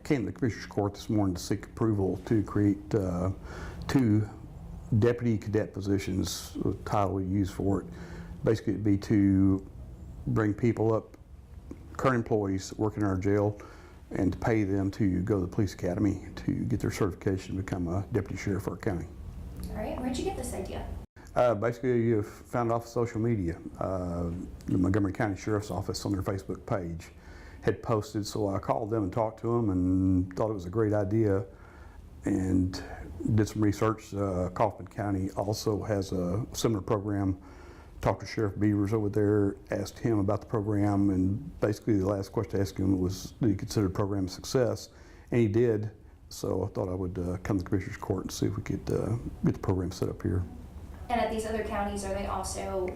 Came to the Commissioner's Court this morning to seek approval to create 2 deputy cadet positions, the title we use for it. Basically, it'd be to bring people up, current employees working in our jail, and to pay them to go to the police academy to get their certification to become a deputy sheriff for our county. All right, where'd you get this idea? Basically, you found it off of social media. The Montgomery County Sheriff's Office on their Facebook page had posted, so I called them and talked to them and thought it was a great idea and did some research. Kaufman County also has a similar program. Talked to Sheriff Beavers over there, asked him about the program, and basically the last question I asked him was, do you consider the program a success? And he did, so I thought I would come to the Commissioner's Court and see if we could get the program set up here. And at these other counties, are they also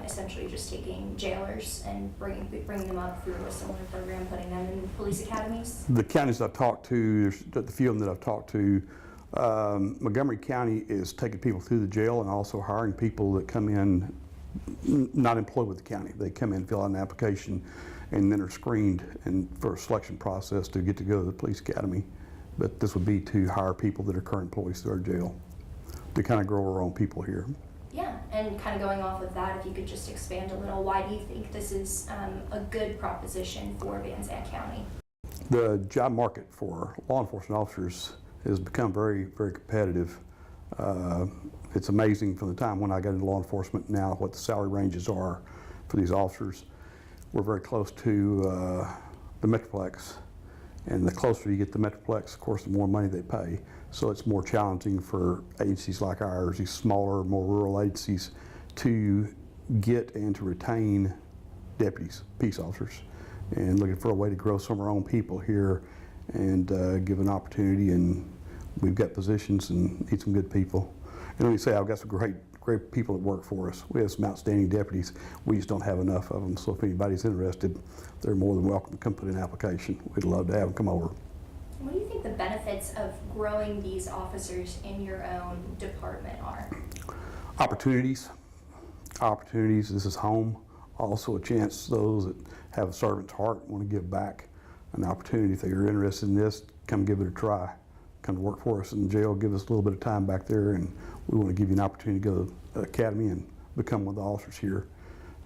essentially just taking jailers and bringing them up through a similar program, putting them in police academies? The counties I've talked to, the few of them that I've talked to, Montgomery County is taking people through the jail and also hiring people that come in not employed with the county. They come in, fill out an application, and then are screened for a selection process to get to go to the police academy. But this would be to hire people that are current employees through our jail, to kind of grow our own people here. Yeah, and kind of going off of that, if you could just expand a little, why do you think this is a good proposition for Zandt County? The job market for law enforcement officers has become very, very competitive. It's amazing from the time when I got into law enforcement now what the salary ranges are for these officers. We're very close to the Metroplex, and the closer you get to the Metroplex, of course, the more money they pay. So it's more challenging for agencies like ours, these smaller, more rural agencies, to get and to retain deputies, peace officers, and looking for a way to grow some of our own people here and give an opportunity. And we've got positions and need some good people. And let me say, I've got some great people that work for us. We have some outstanding deputies. We just don't have enough of them. So if anybody's interested, they're more than welcome to come put in an application. We'd love to have them come over. What do you think the benefits of growing these officers in your own department are? Opportunities. This is home. Also a chance those that have a servant's heart, want to give back, an opportunity. If they're interested in this, come give it a try. Come to work for us in jail, give us a little bit of time back there, and we want to give you an opportunity to go to the academy and become one of the officers here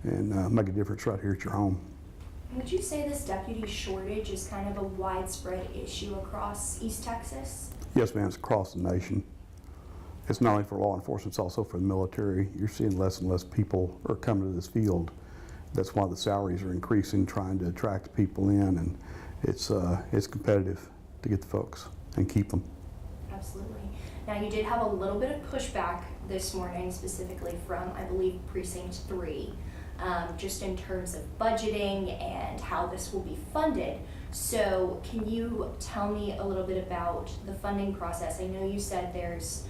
and make a difference right here at your home. Would you say this deputy shortage is kind of a widespread issue across East Texas? Yes, ma'am, it's across the nation. It's not only for law enforcement, it's also for the military. You're seeing less and less people are coming to this field. That's why the salaries are increasing, trying to attract people in, and it's competitive to get the folks and keep them. Absolutely. Now, you did have a little bit of pushback this morning, specifically from, I believe, Precinct 3, just in terms of budgeting and how this will be funded. So can you tell me a little bit about the funding process? I know you said there's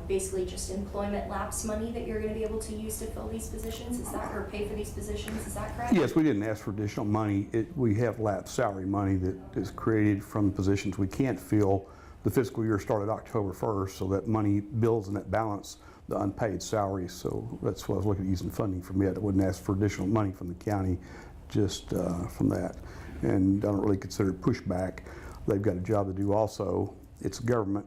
basically just employment lapse money that you're going to be able to use to fill these positions, is that, or pay for these positions, is that correct? Yes, we didn't ask for additional money. We have lapsed salary money that is created from positions we can't fill. The fiscal year started October 1st, so that money builds in that balance the unpaid salaries. So that's what I was looking at using funding from it. I wouldn't ask for additional money from the county, just from that. And I don't really consider it pushback. They've got a job to do also. It's government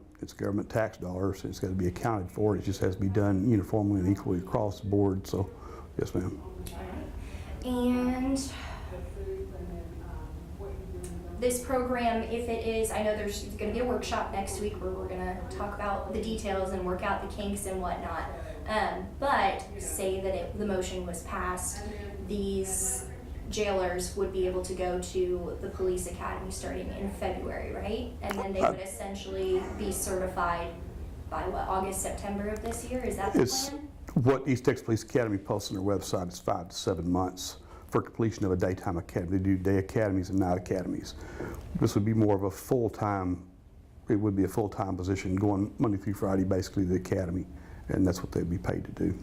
tax dollars. It's got to be accounted for. It just has to be done uniformly and equally across the board. So, yes, ma'am. And this program, if it is, I know there's going to be a workshop next week where we're going to talk about the details and work out the kinks and whatnot. But say that the motion was passed, these jailers would be able to go to the police academy starting in February, right? And then they would essentially be certified by what, August, September of this year? Is that the plan? What East Texas Police Academy posts on their website is 5 to 7 months for completion of a daytime academy. They do day academies and night academies. This would be more of a full-time, it would be a full-time position going Monday through Friday basically to the academy, and that's what they'd be paid to do.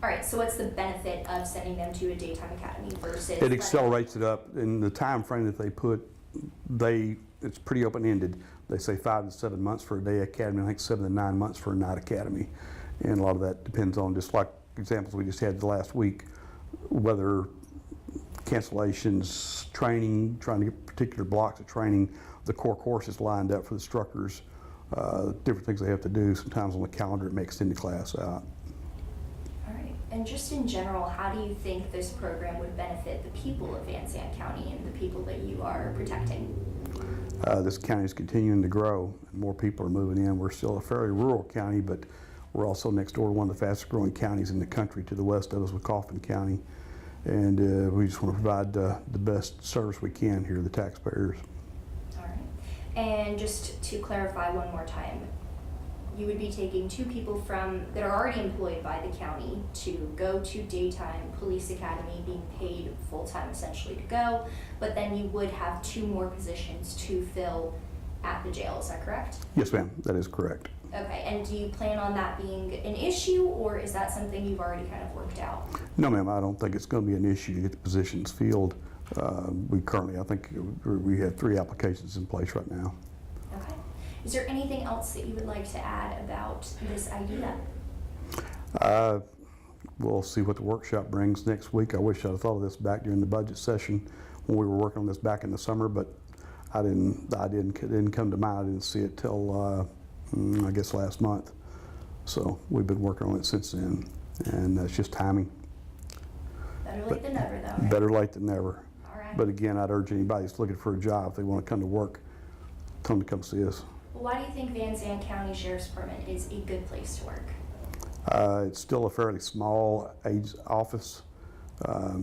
All right, so what's the benefit of sending them to a daytime academy versus? It accelerates it up in the time frame that they put. It's pretty open-ended. They say 5 to 7 months for a day academy, I think 7 to 9 months for a night academy. And a lot of that depends on, just like examples we just had the last week, whether cancellations, training, trying to get particular blocks of training, the core courses lined up for the instructors, different things they have to do. Sometimes on the calendar it may extend the class out. All right. And just in general, how do you think this program would benefit the people of Zandt County and the people that you are protecting? This county is continuing to grow. More people are moving in. We're still a fairly rural county, but we're also next door to one of the fastest growing counties in the country to the west of us with Coffin County. And we just want to provide the best service we can here to the taxpayers. All right. And just to clarify one more time, you would be taking 2 people that are already employed by the county to go to daytime police academy, being paid full-time essentially to go, but then you would have 2 more positions to fill at the jail, is that correct? Yes, ma'am, that is correct. Okay, and do you plan on that being an issue, or is that something you've already kind of worked out? No, ma'am, I don't think it's going to be an issue to get the positions filled. We currently, I think we have 3 applications in place right now. Okay. Is there anything else that you would like to add about this idea? We'll see what the workshop brings next week. I wish I'd have thought of this back during the budget session when we were working on this back in the summer, but the idea didn't come to mind. I didn't see it till I guess last month. So we've been working on it since then, and it's just timing. Better late than never, though, right? Better late than never. All right. But again, I'd urge anybody that's looking for a job, if they want to come to work, tell them to come see us. Well, why do you think Zandt County Sheriff's Department is a good place to work? It's still a fairly small office.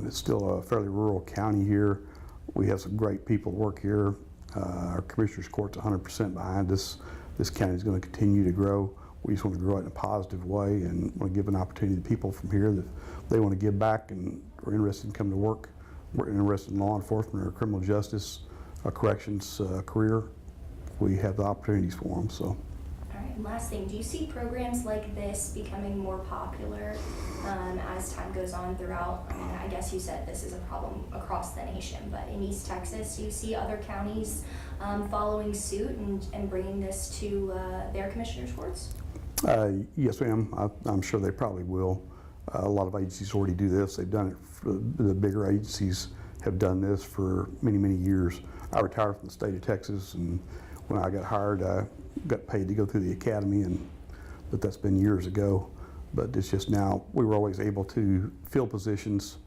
It's still a fairly rural county here. We have some great people work here. Our Commissioner's Court's 100% behind us. This county is going to continue to grow. We just want to grow it in a positive way and want to give an opportunity to people from here that they want to give back and are interested in coming to work. We're interested in law enforcement or criminal justice, corrections career. We have the opportunities for them. So. All right, and last thing, do you see programs like this becoming more popular as time goes on throughout? I mean, I guess you said this is a problem across the nation, but in East Texas, do you see other counties following suit and bringing this to their commissioners' courts? Yes, ma'am. I'm sure they probably will. A lot of agencies already do this. They've done it. The bigger agencies have done this for many, many years. I retired from the state of Texas, and when I got hired, I got paid to go through the academy, but that's been years ago. But it's just now, we were always able to fill positions,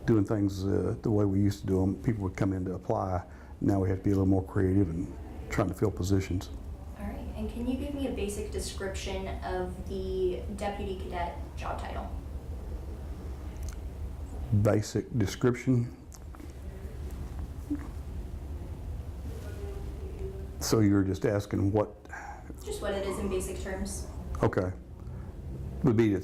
doing things the way we used to do them. People would come in to apply. Now we have to be a little more creative and trying to fill positions. All right, and can you give me a basic description of the deputy cadet job title? Basic description. So you're just asking what? Just what it is in basic terms. Okay. Would be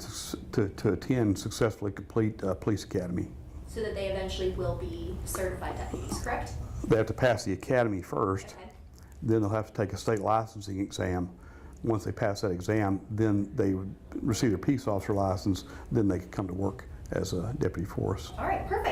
to attend, successfully complete police academy. So that they eventually will be certified deputies, correct? They have to pass the academy first. Okay. Then they'll have to take a state licensing exam. Once they pass that exam, then they would receive their peace officer license. Then they could come to work as a deputy for us. All right, perfect.